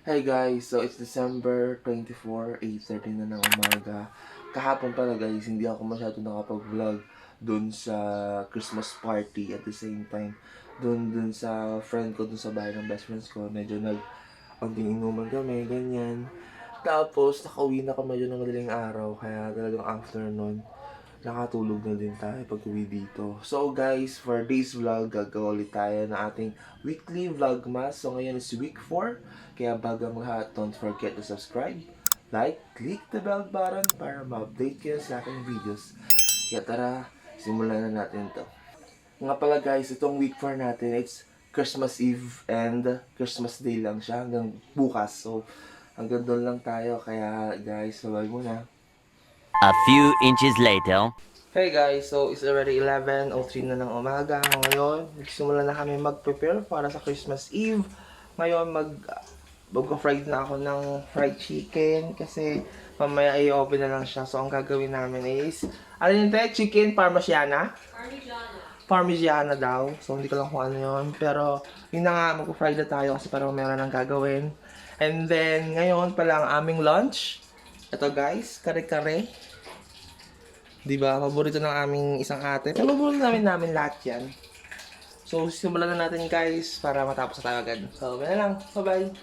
Hey guys, so it's December 24, 8:30 na ng umaga. Kahapon pala guys, hindi ako masyado nakapag-vlog dun sa Christmas party. At the same time, dun sa friend ko, dun sa bahay ng best friends ko. Medyo konting inuman kami, ganyan. Tapos, nakauwi na kami medyo ng madaling araw. Kaya talagang afternoon, nakatulog na din tayo pag uwi dito. So guys, for today's vlog, gagawa ulit tayo ng ating weekly vlogmas. So ngayon is week 4. Kaya bago ang lahat, don't forget to subscribe, like, click the bell button para ma-update kayo sa aking videos. Kaya tara, simulan na natin ito. Nga pala guys, itong week 4 natin, it's Christmas Eve and Christmas Day lang siya hanggang bukas. So hanggang doon lang tayo. Kaya guys, sabay muna. A few inches later. Hey guys, so it's already 11:03 na ng umaga. Ngayon, nagsimula na kami mag-prepare para sa Christmas Eve. Ngayon, mag-fried na ako ng fried chicken kasi mamaya i-open na lang siya. So, ang gagawin namin is, ano yun tayo? Chicken parmigiana? Parmigiana daw. So, hindi ko lang kung ano yun. Pero, yun na nga, mag-fried na tayo kasi parang meron nang gagawin. And then, ngayon pala ang aming lunch. Ito guys, kare-kare. Diba? Paborito ng aming isang ate. Pero paborito namin lahat yan. So, simulan na natin guys para matapos na tayo agad. So, ganyan lang. Bye-bye!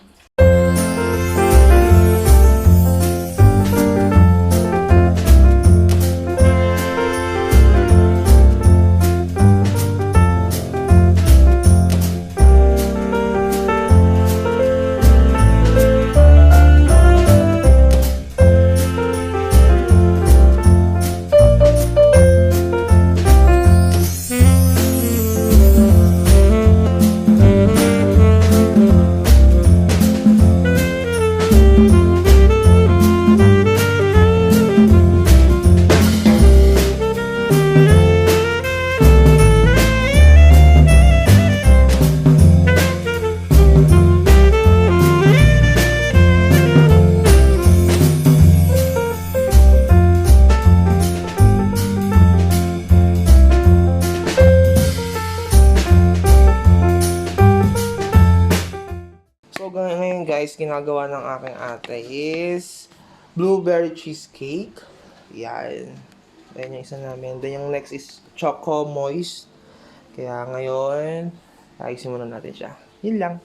Ngayon guys, ginagawa ng aking ate is blueberry cheesecake. Yan. Then yung isa namin. Then yung next is choco moist. Kaya ngayon, ayusin muna natin siya. Yun lang.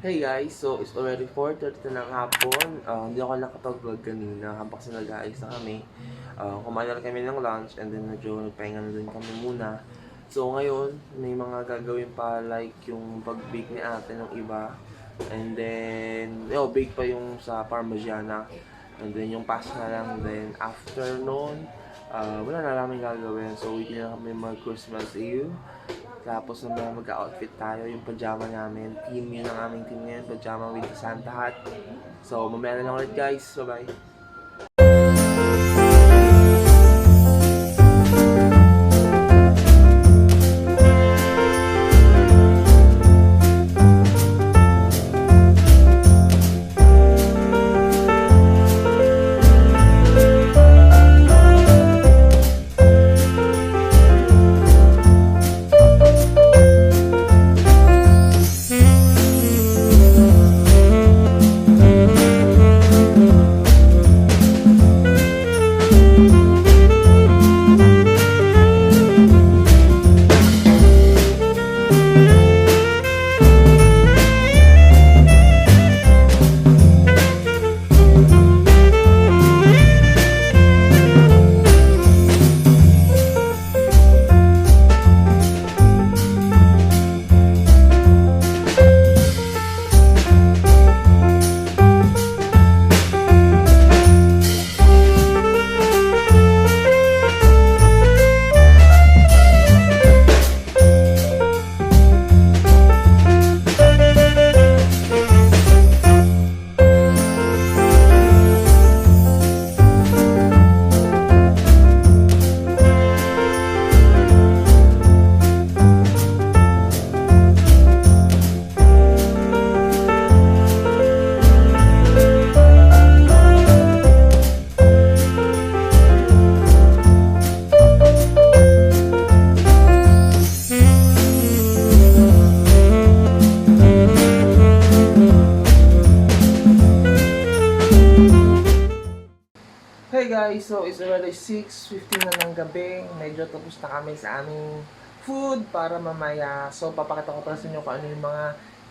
Hey guys, so it's already 4:30 na ng hapon. Hindi ako nakapag-vlog kanina habang nag-aayos na kami. Kumain na kami ng lunch and then medyo nagpahinga na din kami muna. So ngayon, may mga gagawin pa like yung pag-bake ni ate ng iba. And then, bake pa yung sa Parmigiana. And then yung pasta na lang. Then after noon, wala na namin gagawin. So weekly na kami mag-Christmas Eve. Tapos naman mag-outfit tayo, yung pajama namin. Team yun ang aming team ngayon, pajama with the Santa hat. So mamaya na lang ulit guys, bye-bye! guys, so it's already 6:15 na ng gabi. Medyo tapos na kami sa aming food para mamaya. So papakita ko pala sa inyo kung ano yung mga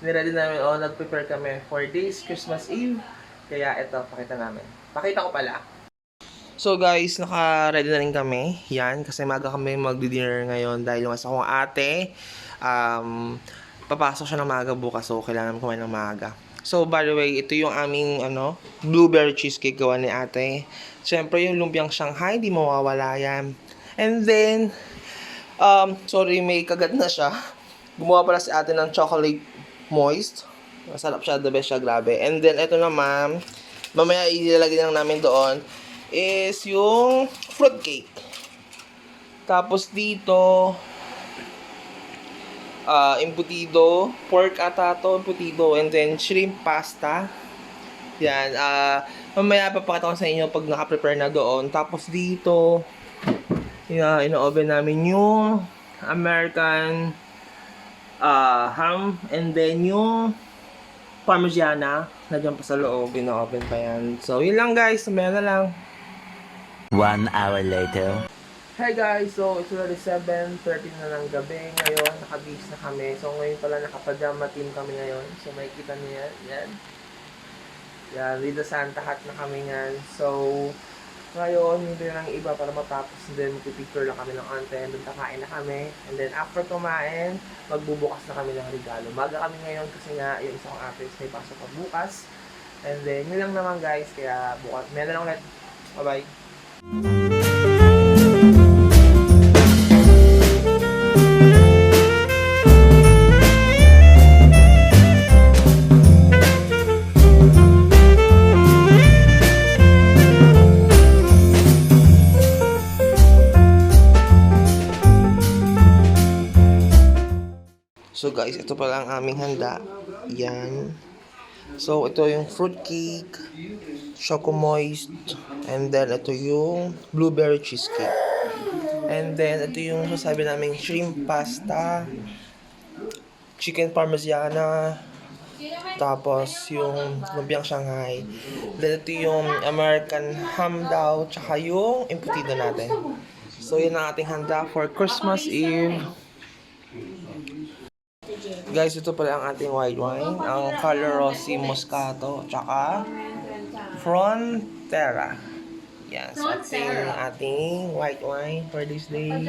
niready namin o nag-prepare kami for this Christmas Eve. Kaya ito, pakita namin. Pakita ko pala. So guys, naka-ready na rin kami. Yan, kasi maga kami mag-dinner ngayon dahil yung isa kong ate, papasok siya ng maaga bukas, so kailangan kumain ng maaga. So, by the way, ito yung aming, blueberry cheesecake gawa ni ate. Siyempre, yung lumpiang Shanghai, di mawawala yan. And then, sorry, may kagat na siya. Gumawa pala si ate ng chocolate moist. Masarap siya, the best siya, grabe. And then, ito naman, mamaya ilalagay lang namin doon, is yung fruit cake. Tapos dito, embutido, pork ata to, embutido, and then shrimp pasta. Yan, mamaya papakita ko sa inyo pag naka-prepare na doon. Tapos dito, ino-oven namin yung American ham, and then yung Parmigiana, nandiyan pa sa loob, ino-oven pa yan. So, yun lang guys, mamaya na lang. 1 hour later. Hi guys, so it's already 7:30 na ng gabi. Ngayon, naka-beach na kami. So ngayon pala naka-pajama team kami ngayon. So makikita niyo yan. Yan. Yan, with the Santa hat na kami ngayon. So, ngayon, hindi na lang iba para matapos. And then, pipicture lang kami ng ante. And then, kakain na kami. And then, after kumain, magbubukas na kami ng regalo. Maga kami ngayon kasi nga, yung isang artist may pasok pa bukas. And then, yun lang naman guys. Kaya, bukas. May na lang ulit. Bye-bye. So guys, ito pala ang aming handa. Yan. So ito yung fruit cake, choco moist, and then ito yung blueberry cheesecake. And then ito yung sasabi namin shrimp pasta, chicken parmigiana, tapos yung lumpiang Shanghai. Then ito yung American ham daw, tsaka yung embutido natin. So yun ang ating handa for Christmas Eve. Guys, ito pala ang ating white wine. Ang color Rossi Moscato. Tsaka Frontera. Yan. So, ito yung ating white wine for this day.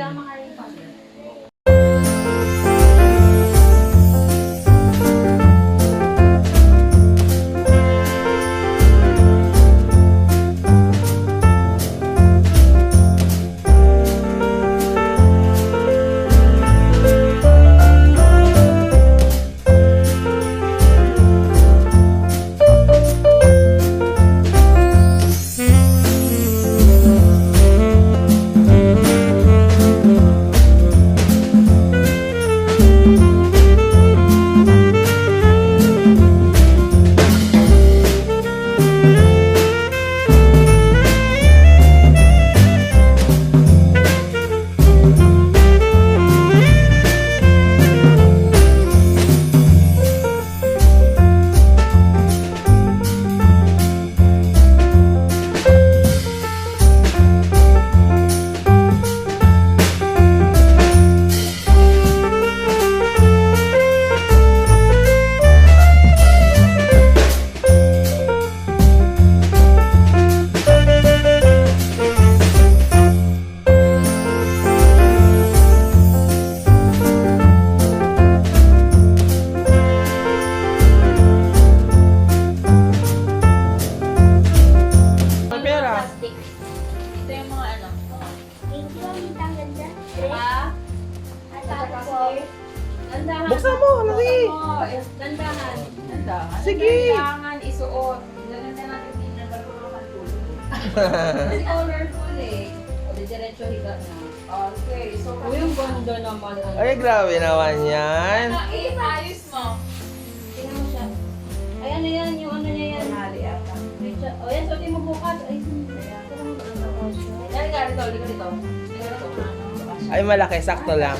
Buksan mo, Lali! Dandahan. Dandahan. Sige! Kailangan isuot. Gaganda natin din na marunong tulog. Kasi colorful eh. O, di diretso higa na. Okay, so kung yung ganda naman. Ay, grabe naman yan. Ayos mo. Tingnan mo siya. Ayan na yan, yung ano niya yan. Hali ata. O yan, suotin mo bukas. Ay, yan, ganito, dito, dito. Ay, malaki, sakto lang.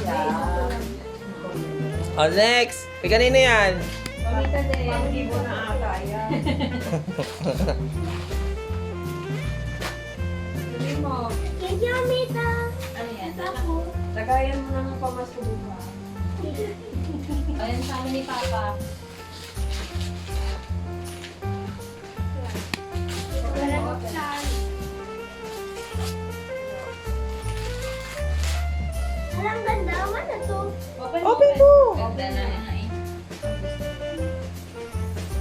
Oh, next! Kay kanina yan. Pamita din. Pang-ibo na ata, ayan. Lagayan mo ng pamasuka. Ayan sa amin ni Papa. Alam ganda, ano to? Open mo! Ganda na yan eh.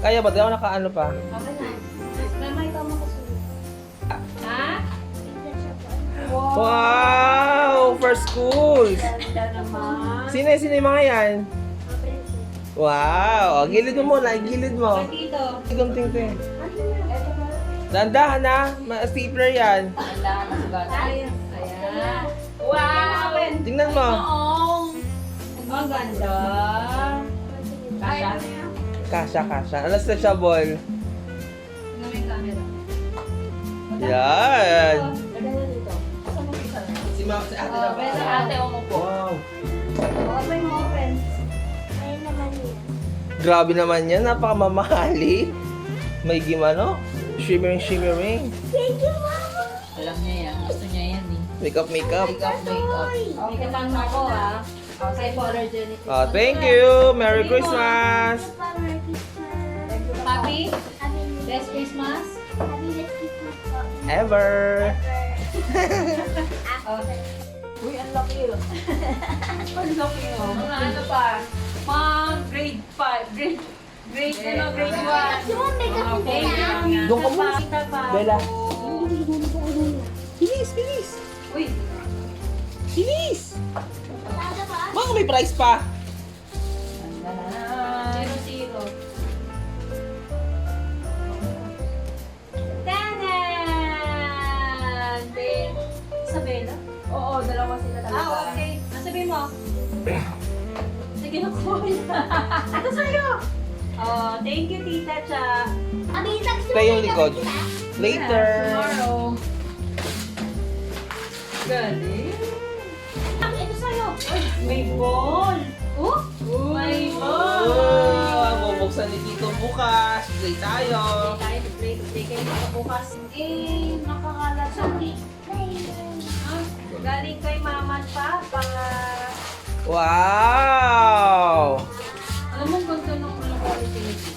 Kaya ba? Di ako nakaano pa. Okay na. Mama, ikaw makasunod. Ha? Tignan siya po. Wow! First school! Ganda naman. Sino yung mga yan? Wow! Gilid mo muna, gilid mo. Dito. Tigong ting-ting. Ano yan? Dandahan na, stapler yan. Ganda na sugat. Ayan. Wow! Tingnan mo. Ang ganda. Kasha. Kasha. Ano stretchable? Tingnan mo yung camera. Yan. Lagyan mo dito. Saan mo isa? Si ate Oh, pero ate, umupo. Wow. Open mo, open. Ayun naman yun. Grabe naman yan, napakamamahali. May gimano? Shimmering. Thank you, Mama. Alam niya yan. Gusto niya yan eh. Makeup. Makeup. Makeup lang ako ah. Hypoallergenic. Oh, thank you. Merry Christmas. Merry Christmas. Happy? Happy Best Christmas? Christmas po. Ever. After. Uy, ang laki yun. Ang laki yun. Mga ano pa? Mga grade 5. Grade grade 1. Yung makeup Okay. nila. Doon ka muna. Bella. Bilis. Uy. Bilis. Tada ba? Baka may price pa. 0-0. Tanan! Isabela? Oo, dalawa sila talaga. Okay. Nasabihin mo. Sige na ko. Ito sa'yo. Oh, thank you, Tita Cha. Abisag Tayo yung likod. Later. Tomorrow. Galing. Ito sa'yo. Ay, may ball. Oh? May ball. Oh, bubuksan ni Tito bukas. Play tayo. Tayo play kayo mga bukas. Nakakalat sa akin. Galing kay mama at papa. Wow! Alam mo, ganda ng mga quality nito.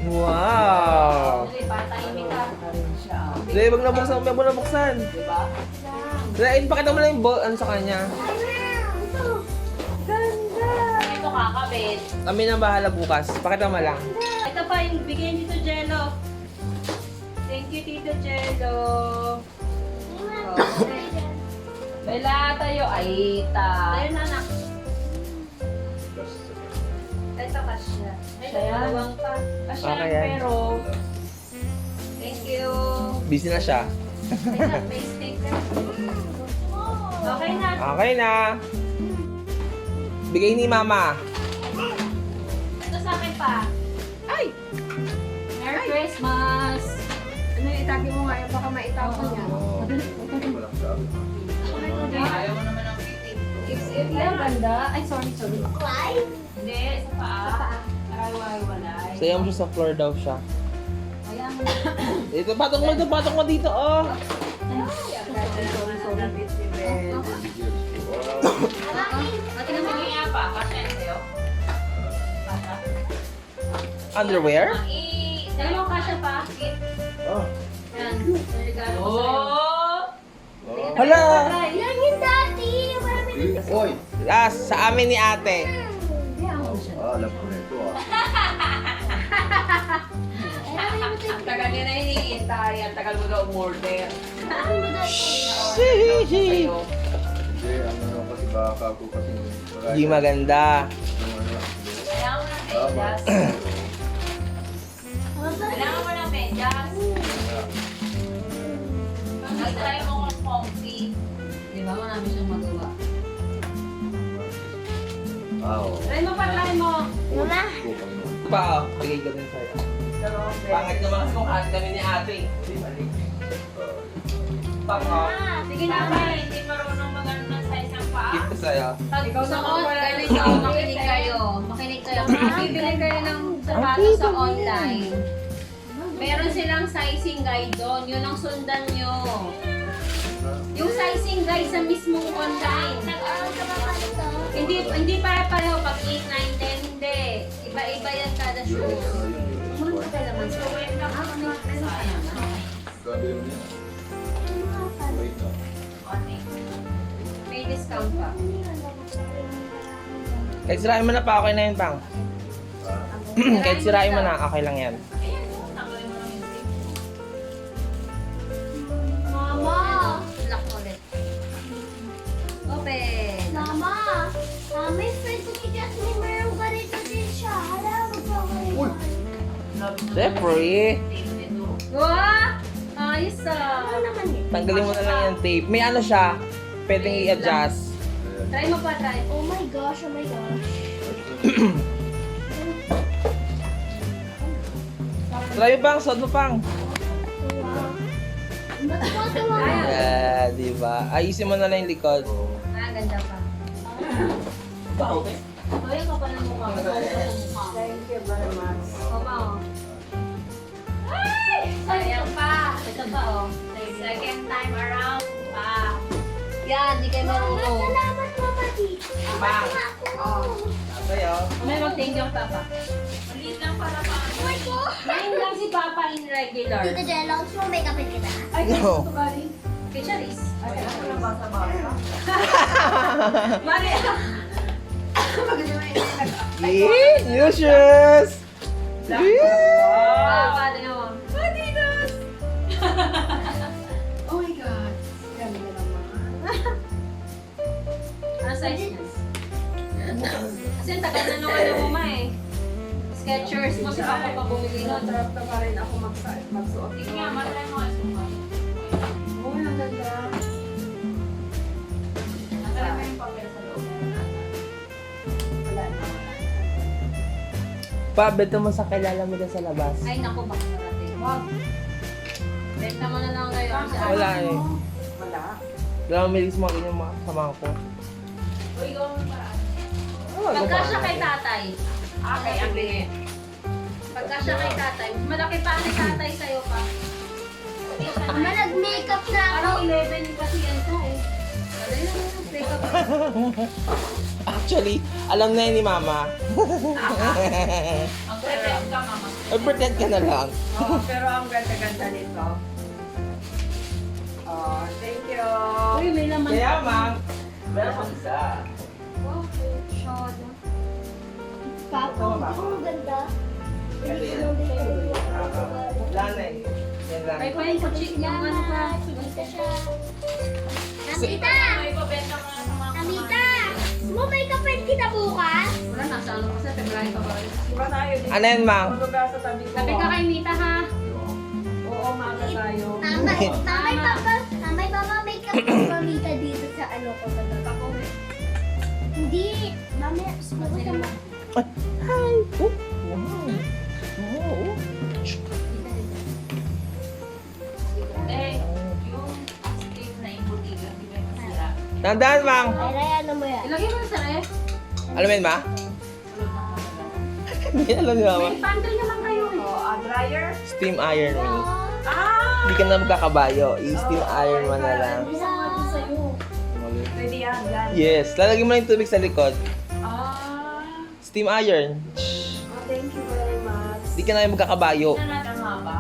Wow! Dali, patahimik ka. Dali, wag nabuksan. Diba? Dali, pakita mo lang yung ball, ano sa kanya. Ito kakabit. Kami nang bahala bukas. Pakita mo lang. Ito pa yung bigay ni Tito Jello. Thank you, Tito Jello. Bella, tayo. Ay, Tayo na, anak. Ito, kasya. Ito, dalawang ka. Kasya, Okay yan. pero... Thank you. Busy na siya. May sticker. Okay na. Okay na. Bigay ni Mama. Ito sa akin pa. Ay! Merry Christmas! Ano, itagi mo nga yan, baka maitapon niya. Ayaw mo naman ang kitin. Ay, ganda. Ay, sorry. Why? Hindi, sa paa. Ay, walay. Sayaw mo siya sa floor daw siya. Kaya mo. Dito, patong mo dito, oh. Ate na sige nga pa. Kasya sa'yo. Kasya. Underwear? Dalawang kasya pa. Oh. Yan. Regalo ko sa'yo. Hala! Yan yung dati. Oy! Last, sa amin ni ate. Alam ko na ito Ang tagal niya na hinihintay. Ang tagal mo daw umorder. Hihihi. Hindi, ang ano kasi baka ako kasi Di maganda. Kailangan mo ng medyas. Kailangan mo ng medyas. Mag-try mo kung comfy. Di ba? Marami siyang magawa. Try mo pa, try mo. Mama. Pa, oh. Bigay ko din sa'yo. Pangit naman kasi kung kami ni ate. Di balik. Pang, oh. Sige na, hindi marunong mag-ano ng sa isang paa. Gift ko sa'yo. Ikaw sa makinig kayo. Makinig kayo. Bibili kayo ng sapatos sa online. Meron silang sizing guide doon. Yun ang sundan nyo. Yung sizing guide sa mismong online. Nag-aaral ka ba pa nito? Hindi pare-pareho pag 8, 9, 10, hindi. Iba-iba yan kada shoe. Mura ka naman. So, wait lang ako na. Grabe yun yan. Wait na. May discount pa. Kahit sirain mo na pa, okay na yun, Pang. Kahit sirain mo na, okay lang yan. Mama! Lock ulit. Open. Mama! May friend ko si Jasmine, meron ka rito din siya. Hala, magpapalito. Siyempre, Wow! Ayos ah. Ano naman yun? tanggalin mo na lang yung tape. May ano siya, pwedeng i-adjust. Try mo pa, try. Oh my gosh, oh my gosh. Try mo, Pang. Suot mo, Pang. Wow. Matuwa-tuwa. Yeah, di ba? Ayusin mo na lang yung likod. Ah, ganda pa. Kaya ka pa ng mukha. Thank you very much. Oma, oh. Ay! Sayang pa. Ito pa, oh. Second time around pa. Yan, di kayo marunong. Salamat, Mama T. Bang. Oh. Sa'yo. May mag-thank you, Papa. Maliit lang para pa. Oh my God. Ngayon lang si Papa in regular. Tita Jello, gusto mo may kapit kita? No. Kay Charis. Basa-basa. Mali. Yeah, new shoes! Papa, tingnan mo. Adidas! Oh my God. Ganda naman. Ano size niya? Kasi ang tagal na nung ano mo ma eh. Skechers mo si Papa pa bumili nun. Sarap ka pa rin ako magsuot. Tingnan nga, matry mo kasi mo. Oh, ang ganda. Natry mo yung papel sa loob. Wala na. Pa, beto mo sa kilala mo dyan sa labas. Ay naku, baka narating. Wag. Benta mo na lang kayo. Wala eh. Wala. Wala akong milis mga ganyan mga kasama ko. Uy, gawin mo paraan. Oh, Pagka siya kay tatay. Okay, ang liit. Pagka siya kay tatay. Malaki pa ni tatay sa'yo pa. Mama, nag-makeup na ako. Parang 11 kasi yan to eh. Wala yun, makeup. Actually, alam na yun ni Mama. Ang pretend ka, mama. Ay, pretend ka na lang. Oh, pero ang ganda-ganda nito. Oh, thank you. Uy, may laman. Kaya, Ma'am, meron pang isa. Wow, shot. Papa, ang ganda. Wala na eh. Yan lang. Ay, kunin ko chick yung ano pa. Dito siya. Amita! Amita! Mo may kapit kita bukas? Wala, nasa ano kasi, February pa ba? Diba tayo dito? Ano yan, Ma'am? Tulog ka sa tabi ko. Sabi ka kay Mita ha. Oo, maga tayo. Mamay, mama, may kapit mamita dito sa ano ko. Ako, Hindi. Mamaya, sumagot mo. Hi! Oh, wow. Oh. eh, yung active na yung butika, di ba yung masira? Tandaan, Ma'am. Ay, Ray, ano mo yan? Ilagay mo na sa ref. Alam mo yun, Ma? Hindi alam niyo, Mama. May pantry naman kayo eh. Oh, dryer? Steam iron me. Ah! Hindi ka na magkakabayo. I-steam iron mo na lang. Sa'yo. Pwede yan, yan. Yes. Lalagyan mo lang yung tubig sa likod. Ah! Steam iron. Oh, thank you very much. Hindi ka na magkakabayo. Ang haba.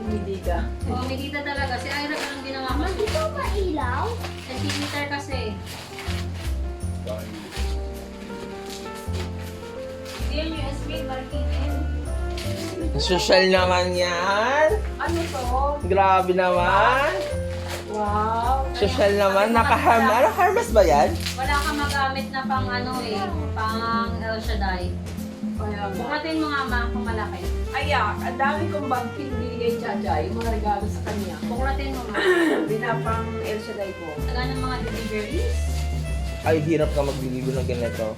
Hindi ka. Oo, may dita talaga. Si Ira ka lang ginawa mo. Hindi ko ba ilaw? Centimeter kasi. Hindi yan USB, marking. Social naman yan. Ano to? Grabe naman. Wow! Social naman. Ano, harvest ba yan? Wala kang magamit na pang ano eh, pang El Shaddai. Kaya ba? Bukatin mo nga ma kung malaki. Ayak, ang dami kong bag pinili kay Jaja, yung mga regalo sa kanya. Buklatin mo ma. Binapang El Shaddai ko. Taga ng mga deliveries. Ay, hirap ka magliligo ng ganito.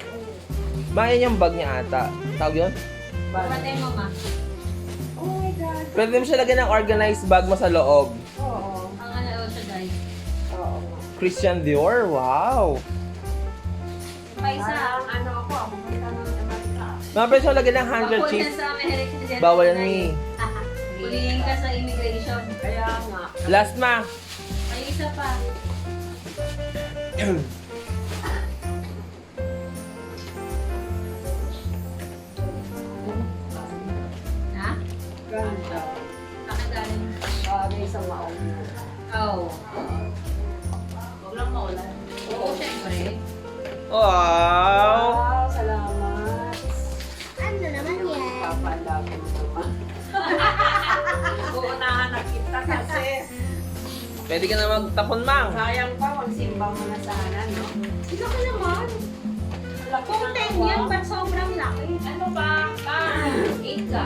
Mayan yung bag niya ata. Tawag yun? Buklatin mo ma. Oh my God! Pwede mo siya lagyan ng organized bag mo sa loob. Oo. Ang ano El Shaddai. Oo. Christian Dior, wow. Pa isa. Parang ano ako punta ng Amerika. Mga pwede siya lagyan ng Bawal handkerchief. yan sa American. Bawal yan, Mi. Pwede Hulihin ka sa immigration. Kaya nga. Last ma. May isa pa. Ha? Ganda. Nakagaling. Bagay sa maong mo. Oo. Huwag lang maulan. Oo, syempre. Wow! Wow, salamat. Ano naman yan? Papalapin mo naman. Uunahan na kita kasi Pwede ka na magtapon, mang. sayang pa, magsimba mo na sana, no? Sino ka naman? Laki Kung ng 10 kawa. yan, ba't sobrang laki? Ano ba? 8 ka.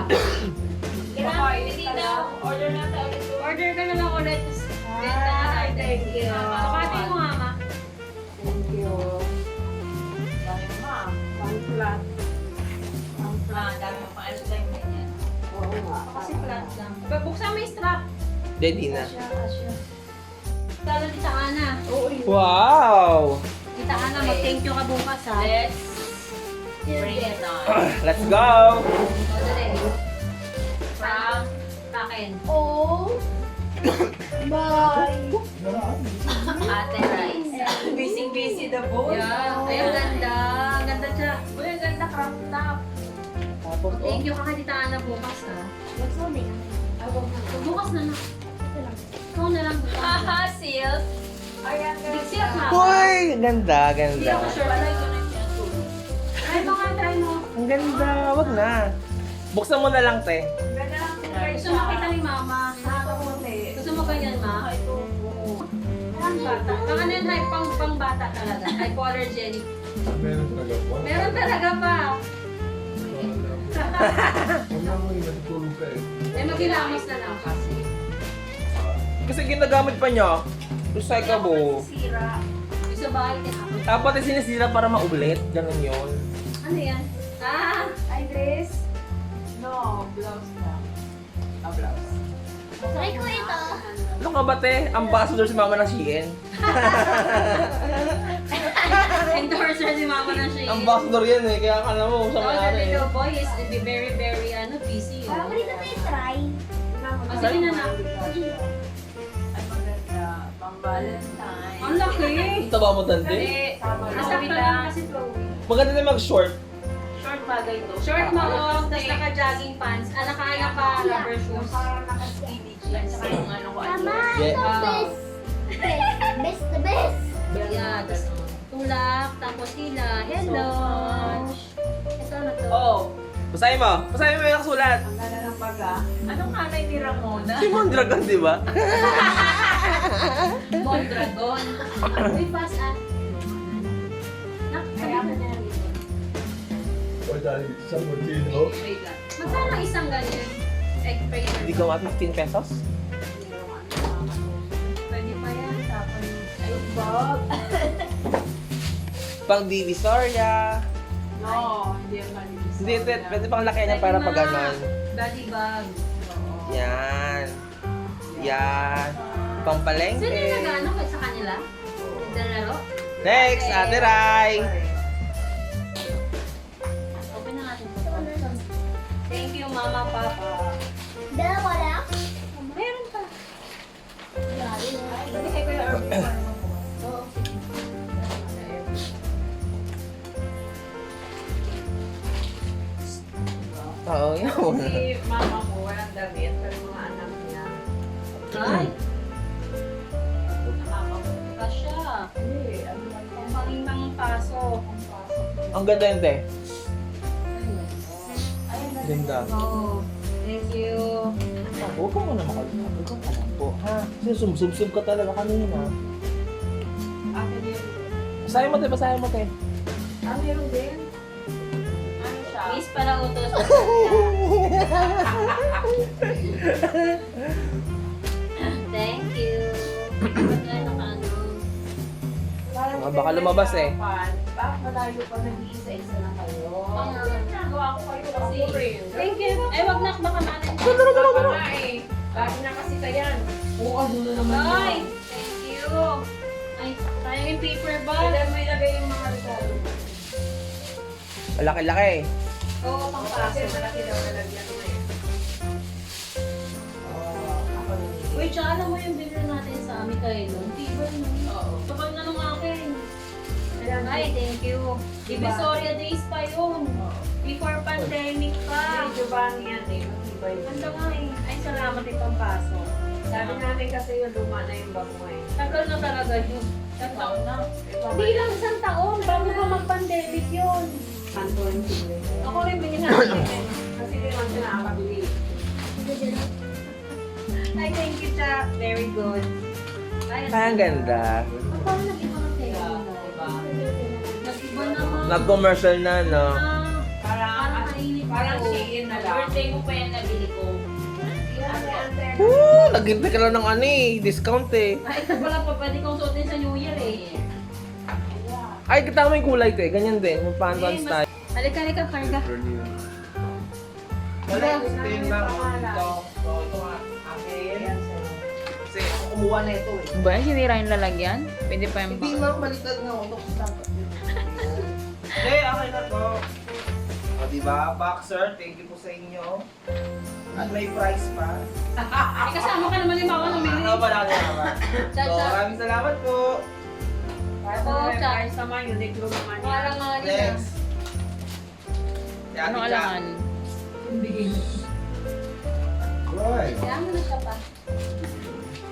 Kakain Hindi ka na. lang. Order na tayo. Order ka na lang ulit. Ay, thank you. Kapati mo, mama. Thank you. Dahil ma, pang flat. Pang flat. Dami mo pang time ganyan. Oo nga. Kasi flat lang. Buksan mo yung strap. Ready na. Lalo di sa Ana. Oo, yun. Wow! Kita Ana, mag-thank you ka bukas ha. Let's bring it on. Let's go! O, dali. From akin. Oh. Bye. Ate Rice. Busy-busy the boy. Yeah. Ay, ang ganda. Ang ganda siya. Uy, ang ganda crop top. Tapos, Thank you ka kay Tita Ana bukas ha. What's on it? Bukas na na. Ikaw na lang. Haha, silk. Ay, ang Big ganda. silk ha. Uy! Ganda, Hindi ganda. ako sure. Palay ko na siya. Try mo nga, try mo. Ang ganda, wag na. Buksan mo na lang, te. Ang ganda ng kulay Gusto mo kita ni Mama. Nakakamuti. Gusto mo ganyan, Ma? Ito po. Pang bata. Ang ano yun, pang bata talaga. Hypoallergenic. Meron talaga po. Meron talaga pa. Huwag na mo yung nagtulog ka eh. Eh, maghilamos na lang kasi. Kasi ginagamit pa niya. Recyclable. Sira. Gusto ba kayo tinapos? Dapat yung sinisira para maulit. Ganun yun. Ano yan? Ah! Ay, dress? No, blouse lang. Blouse. Try ko ito. Ano ka ba, te? Ambassador si mama ng Shein. Endorser si Mama na siya. Ambassador yan eh. Kaya akala mo, sa So, the may-ari eh. little boy is very, very, busy. Parang dito tayo try. Oh, sige na na. Ay, maganda. Pang Valentine. Ang laki! Taba mo, tante? Hindi, tama Nasa lang. lang kasi flowing. Maganda na mag-short. Short bagay to. Short maong, tapos naka-jogging pants. Ah, naka pa rubber shoes. Parang naka-skinny jeans. Saka yung ano ko. Tama, Yeah. the best. Best, the best. Yeah, tapos tulak, tapos hila. Hello! Ito na to. Oh, Basahin mo. Basahin mo yung kasulat. ang ganda ng baga. Anong nanay ni Ramona? Si Mondragon, di ba? Mondragon. Uy, fast ah. Kaya mo na rin. O dahil sa Martino. Wait lang. Magkano isang ganyan? Egg fraser. Hindi ko nga 15 pesos. Pwede pa yan. Tapos, Ay, bag. Pang Divisoria. No, hindi yung malinis. Hindi, te, pwede pang laki niya para pag ganon. body bag. Yan. Yan. Pang Sino yung palengke. nag-ano sa kanila? Naglalaro? Next, Ate Rai. Open na natin po. Thank you, Mama, Papa. Dalawa lang? Meron pa. Hindi kayo urban. Oo, yun. Si mama ko, walang damit, pero mga anak niya. Ay! Nakakabuti pa siya. Hindi, ano lang Ang pangimang paso. Ang ganda yun, te. Ganda. Oh, thank you. Huwag ka muna makalapit. Huwag ka makalapit. Ha? Kasi sumsub ka talaga kanina. Akin yun. Basahin mo, te. Basahin mo, te. Ah, meron din? Ano siya? Miss para utos. Thank you. Ba't ano ka ano? Parang Baka lumabas eh. Bakit malayo pa nag-iisa-isa na kayo? Ang Ginagawa ko kayo kasi. Thank you. Ay, wag na. Baka manan. Baka nga eh. Lagi na kasi kayan. Oo, ano na naman Ay, yun. thank you. Ay, sayang yung paper bag. Kailan mo ilagay yung mga regalo? Malaki-laki. Oo, pang Kasi paso. malaki daw nalagyan mo eh. Wait, tsaka alam mo yung binili natin sa amin kay Lon? Tibay no? Oo. Kapag na nung akin. Ay, thank you. Divisoria days pa yun. Before pandemic pa. Medyo bangin yan eh. Matibay. Ganda nga eh. Ay, salamat yung pampaso. Sabi namin kasi yung luma na yung bag mo eh. Tagal na talaga yun. Isang taon na. Ito, Hindi lang isang taon. Bago pa mag-pandemic yun. Anton Chile. Ako rin binili natin. Kasi di naman siya nakakabili. Ay, thank you, Cha. Very good. Ay, Ang ganda. paano nag-iba ng tela? Diba? Nag-iba naman. Nag-commercial na, no? Parang mainit parang ako. Shein na lang. Birthday mo pa yan nabili ko. Woo! Naghintay ka lang ng ano eh. Discount eh. Ay, ito pala pa. Pwede kong suotin sa New Year eh. Ay, tama yung kulay to eh. Ganyan din. Yung Pantone style. Halika, halika, karga. Wala yung stain ba dito? So, ito nga. Akin. Kasi ako kumuha na ito eh. Ba, sinira yung lalagyan? Pwede pa yung Hindi ma'am, baliktad nga ako. Hindi, okay na to. O, diba? Boxer, thank you po sa inyo. At may price pa. Ay, kasama ka naman yung mga namili. Ano ba natin naman? Cha, So, cha. maraming salamat po. Para Oo, sa Cha. price naman, Uniqlo naman yan. Parang nga nila. Next. Si Ate Ano Cha. alangan? Why? Kaya mo na siya pa.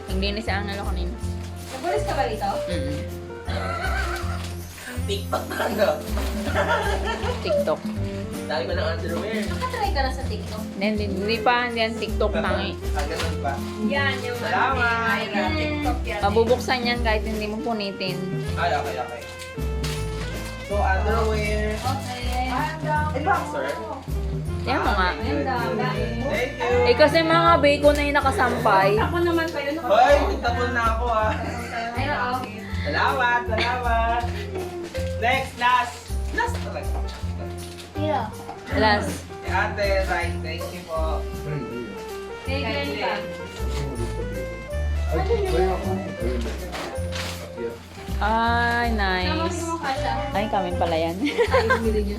Naglinis ang ano kanina. Nagulis ka ba rito? TikTok na ano? TikTok. Dami ko ng underwear. Nakatry ka na sa TikTok. Hindi pa, hindi yan TikTok tangi. Ah, ganun ba? Yan, yung Salamat. Ay, TikTok yan. Mabubuksan yan kahit hindi mo punitin. Ay, okay, okay. So, underwear. Okay. Ay, boxer. Yan mo nga. Ayun, dami. Thank you. Eh kasi mga bacon na yung nakasampay. Ako naman pa yun. Hoy, nagtapon na ako ah. Ay, oo. Salamat, salamat. Next, last. Last talaga. Yeah. Last. Si Ate, right, thank you po. Thank you pa. Ay, kaya ako. Ayun. Ay, Tama nice. mo ka siya. Ay, kami pala yan. Ay, bumili niyo.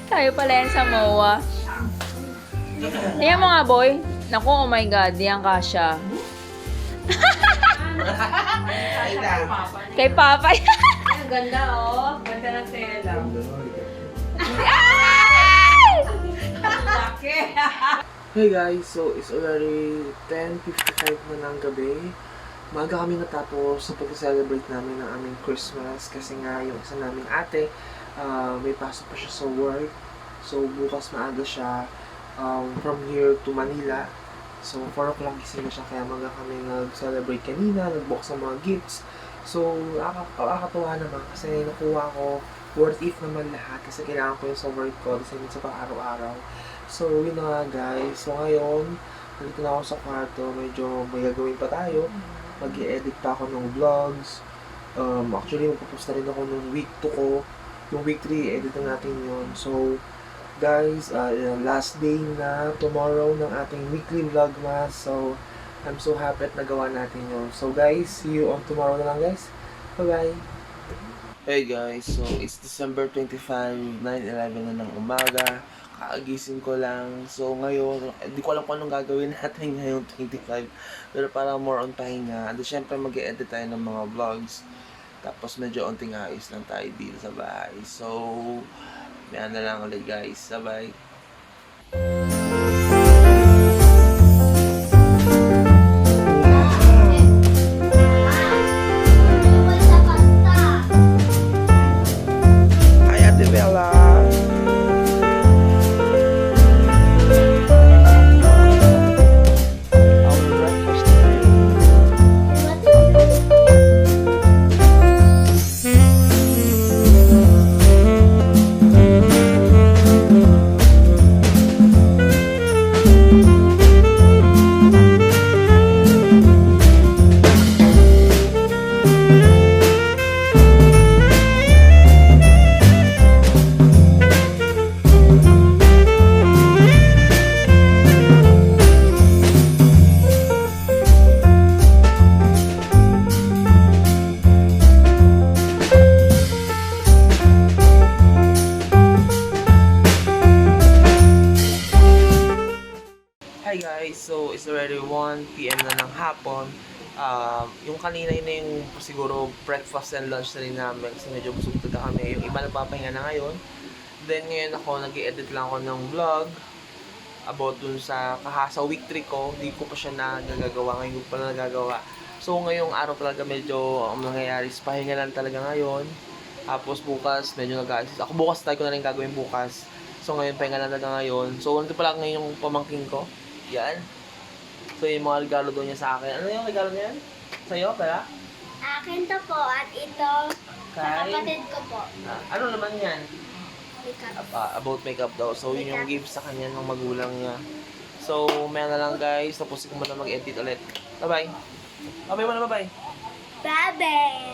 Tayo pala yan sa MOA. Tingnan mo nga, boy. Naku, oh my God, yan kasha. Ay na. Kay Papa. Ay, ang ganda, oh. Ganda ng tela. Laki. Hey guys, so it's already 10:55 na ng gabi. Maaga kami natapos sa pag-celebrate namin ng aming Christmas kasi nga yung isa naming ate, may pasok pa siya sa work. So bukas maaga siya from here to Manila. So 4 o'clock gising na siya kaya maaga kami nag-celebrate kanina, nag-box ng mga gifts. So nakakatuwa naman kasi nakuha ko worth it naman lahat kasi kailangan ko yung sa work ko kasi sa pang-araw-araw. So yun na nga guys. So ngayon, nandito na ako sa kwarto. Medyo may gagawin pa tayo. Mag-i-edit pa ako ng vlogs. Actually, magpo-post na rin ako nung week 2 ko. Yung week 3, edit na natin yun. So, guys, last day na tomorrow ng ating weekly vlogmas. So, I'm so happy at nagawa natin yun. So, guys, see you on tomorrow na lang, guys. Bye-bye! Hey guys, so it's December 25, 9:11 na ng umaga. Kaagising ko lang. So ngayon, hindi ko alam kung anong gagawin natin ngayong 25. Pero para more on pahinga. And syempre mag-e-edit tayo ng mga vlogs. Tapos medyo onting ayos lang tayo dito sa bahay. So, may na lang ulit guys. Bye-bye! 1 PM na ng hapon. Yung kanina yun na yung siguro breakfast and lunch na rin namin kasi medyo busog talaga kami. Yung iba nagpapahinga na ngayon. Then ngayon ako, nag-edit lang ako ng vlog about dun sa kahasa week 3 ko. Hindi ko pa siya nagagawa, ngayon ko pa na nagagawa. So ngayong araw talaga medyo ang nangyayari is pahinga lang talaga ngayon. Tapos bukas medyo nag-aalis. Ako bukas tayo ko na rin gagawin bukas. So ngayon pahinga lang talaga ngayon. So nandito pala ngayon yung pamangkin ko. Yan. So yung mga regalo doon niya sa akin. Ano yung regalo niya yan? Sa'yo, pala? Akin to po at ito sa Kay? kapatid ko po. Ano naman yan? Makeup. About makeup daw. So yun yung gift sa kanya ng magulang niya. So maya na lang guys. Tapos ko muna mag-edit ulit. Bye-bye. Bye-bye muna, bye-bye. Bye-bye!